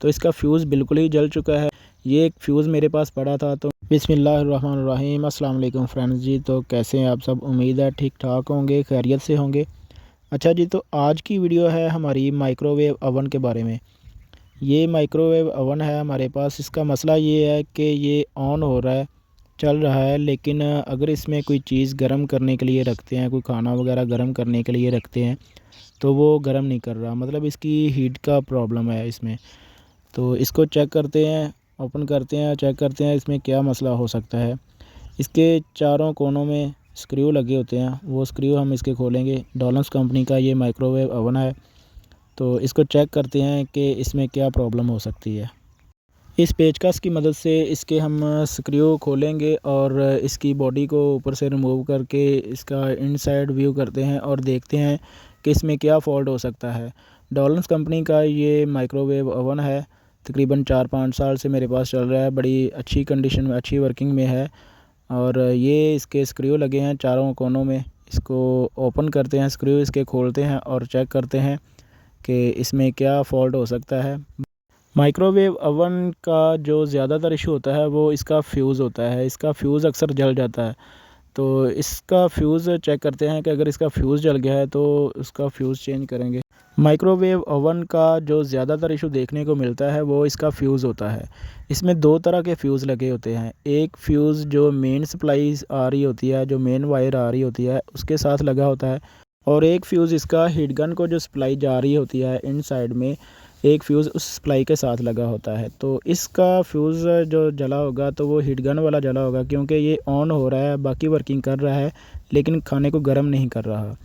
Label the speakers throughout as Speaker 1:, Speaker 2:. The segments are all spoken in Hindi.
Speaker 1: तो इसका फ्यूज़ बिल्कुल ही जल चुका है। ये एक फ्यूज़ मेरे पास पड़ा था। तो बिस्मिल्लाहिर्रहमानिर्रहीम, अस्सलाम वालेकुम फ्रेंड्स जी। तो कैसे हैं आप सब? उम्मीद है ठीक ठाक होंगे, खैरियत से होंगे। अच्छा जी, तो आज की वीडियो है हमारी माइक्रोवेव अवन के बारे में। ये माइक्रोवेव अवन है हमारे पास। इसका मसला ये है कि ये ऑन हो रहा है, चल रहा है, लेकिन अगर इसमें कोई चीज़ गर्म करने के लिए रखते हैं, कोई खाना वगैरह गर्म करने के लिए रखते हैं, तो वो गर्म नहीं कर रहा। मतलब इसकी हीट का प्रॉब्लम है इसमें। तो इसको चेक करते हैं, ओपन करते हैं, चेक करते हैं इसमें क्या मसला हो सकता है। इसके चारों कोनों में स्क्रू लगे होते हैं, वो स्क्रू हम इसके खोलेंगे। डॉलम्स कंपनी का ये माइक्रोवेव ओवन है। तो इसको चेक करते हैं कि इसमें क्या प्रॉब्लम हो सकती है। इस पेचकस की मदद से इसके हम स्क्रू खोलेंगे और इसकी बॉडी को ऊपर से रिमूव करके इसका इनसाइड व्यू करते हैं और देखते हैं कि इसमें क्या फ़ॉल्ट हो सकता है। डॉलम्स कंपनी का ये माइक्रोवेव ओवन है। तकरीबन 4-5 साल से मेरे पास चल रहा है। बड़ी अच्छी कंडीशन में, अच्छी वर्किंग में है। और ये इसके स्क्रू लगे हैं चारों कोनों में। इसको ओपन करते हैं, स्क्रू इसके खोलते हैं और चेक करते हैं कि इसमें क्या फ़ॉल्ट हो सकता है। माइक्रोवेव ओवन का जो ज़्यादातर इशू होता है वो इसका फ्यूज़ होता है। इसका फ्यूज़ अक्सर जल जाता है। तो इसका फ्यूज़ चेक करते हैं कि अगर इसका फ्यूज़ जल गया है तो उसका फ्यूज़ चेंज करेंगे। माइक्रोवेव ओवन का जो ज़्यादातर इशू देखने को मिलता है वो इसका फ्यूज़ होता है। इसमें 2 तरह के फ्यूज़ लगे होते हैं। एक फ्यूज़ जो मेन सप्लाई आ रही होती है, जो मेन वायर आ रही होती है, उसके साथ लगा होता है। और एक फ्यूज़ इसका हीट गन को जो सप्लाई जा रही होती है इन साइड में, एक फ्यूज़ उस सप्लाई के साथ लगा होता है। तो इसका फ्यूज़ जो जला होगा तो वो हीट गन वाला जला होगा, क्योंकि ये ऑन हो रहा है, बाकी वर्किंग कर रहा है, लेकिन खाने को गर्म नहीं कर रहा।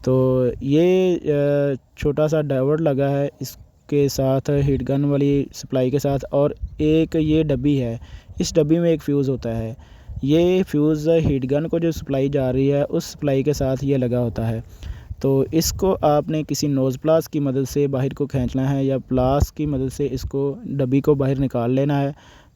Speaker 1: तो ये छोटा सा डायोड लगा है इसके साथ, हीट गन वाली सप्लाई के साथ। और एक ये डब्बी है, इस डब्बी में एक फ्यूज़ होता है। ये फ्यूज़ हीट गन को जो सप्लाई जा रही है उस सप्लाई के साथ ये लगा होता है। तो इसको आपने किसी नोज़ प्लास की मदद से बाहर को खींचना है, या प्लास की मदद से इसको डब्बी को बाहर निकाल लेना है।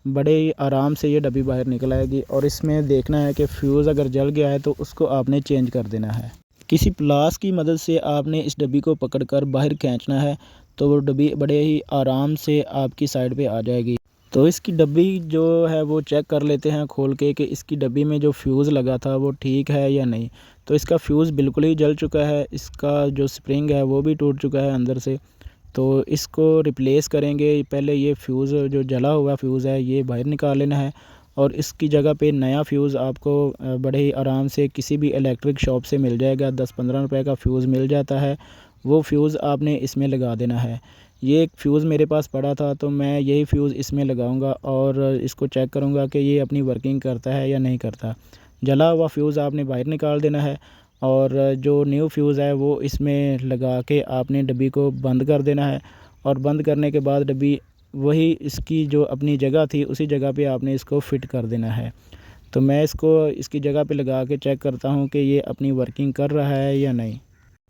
Speaker 1: बड़े ही आराम से ये डब्बी बाहर निकल आएगी। और इसमें देखना है कि फ्यूज़ अगर जल गया है तो उसको आपने चेंज कर देना है। किसी प्लास की मदद से आपने इस डब्बी को पकड़कर बाहर खींचना है, तो वो डब्बी बड़े ही आराम से आपकी साइड पे आ जाएगी। तो इसकी डब्बी जो है वो चेक कर लेते हैं खोल के कि इसकी डब्बी में जो फ्यूज़ लगा था वो ठीक है या नहीं। तो इसका फ्यूज़ बिल्कुल ही जल चुका है। इसका जो स्प्रिंग है वो भी टूट चुका है अंदर से। तो इसको रिप्लेस करेंगे। पहले ये फ्यूज़ जो जला हुआ फ्यूज़ है ये बाहर निकाल लेना है, और इसकी जगह पे नया फ्यूज़ आपको बड़े ही आराम से किसी भी इलेक्ट्रिक शॉप से मिल जाएगा। 10-15 रुपए का फ्यूज़ मिल जाता है। वो फ्यूज़ आपने इसमें लगा देना है। ये एक फ्यूज़ मेरे पास पड़ा था, तो मैं यही फ्यूज़ इसमें लगाऊंगा और इसको चेक करूंगा कि ये अपनी वर्किंग करता है या नहीं करता। जला हुआ फ्यूज़ आपने बाहर निकाल देना है, और जो न्यू फ्यूज़ है वो इसमें लगा के आपने डब्बी को बंद कर देना है। और बंद करने के बाद डब्बी वही इसकी जो अपनी जगह थी उसी जगह पे आपने इसको फ़िट कर देना है। तो मैं इसको इसकी जगह पे लगा के चेक करता हूँ कि ये अपनी वर्किंग कर रहा है या नहीं।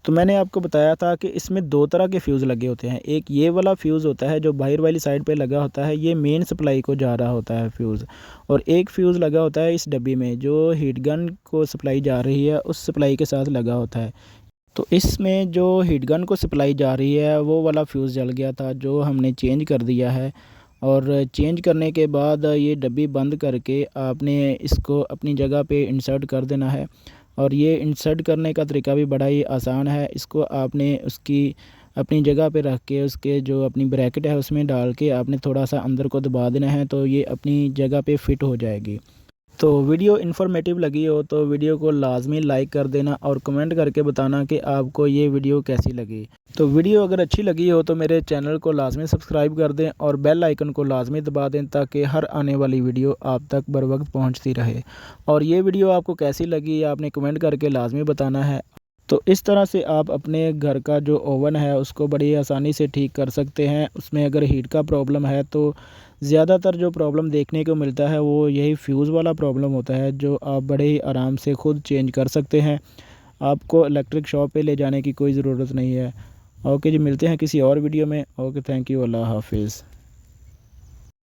Speaker 1: तो मैंने आपको बताया था कि इसमें 2 तरह के फ्यूज़ लगे होते हैं। एक ये वाला फ्यूज़ होता है जो बाहर वाली साइड पे लगा होता है, ये मेन सप्लाई को जा रहा होता है फ्यूज़। और एक फ्यूज़ लगा होता है इस डब्बी में, जो हीट गन को सप्लाई जा रही है उस सप्लाई के साथ लगा होता है। तो इसमें जो हीट गन को सप्लाई जा रही है वो वाला फ्यूज़ जल गया था, जो हमने चेंज कर दिया है। और चेंज करने के बाद ये डब्बी बंद करके आपने इसको अपनी जगह पे इंसर्ट कर देना है। और ये इंसर्ट करने का तरीका भी बड़ा ही आसान है। इसको आपने उसकी अपनी जगह पे रख के उसके जो अपनी ब्रैकेट है उसमें डाल के आपने थोड़ा सा अंदर को दबा देना है, तो ये अपनी जगह पे फ़िट हो जाएगी। तो वीडियो इन्फॉर्मेटिव लगी हो तो वीडियो को लाजमी लाइक कर देना और कमेंट करके बताना कि आपको ये वीडियो कैसी लगी। तो वीडियो अगर अच्छी लगी हो तो मेरे चैनल को लाजमी सब्सक्राइब कर दें और बेल आइकन को लाजमी दबा दें, ताकि हर आने वाली वीडियो आप तक बर वक्त पहुँचती रहे। और ये वीडियो आपको कैसी लगी आपने कमेंट करके लाजमी बताना है। तो इस तरह से आप अपने घर का जो ओवन है उसको बड़ी आसानी से ठीक कर सकते हैं। उसमें अगर हीट का प्रॉब्लम है तो ज़्यादातर जो प्रॉब्लम देखने को मिलता है वो यही फ्यूज़ वाला प्रॉब्लम होता है, जो आप बड़े ही आराम से ख़ुद चेंज कर सकते हैं। आपको इलेक्ट्रिक शॉप पे ले जाने की कोई ज़रूरत नहीं है। ओके जी, मिलते हैं किसी और वीडियो में। ओके, थैंक यू, अल्लाह हाफिज़।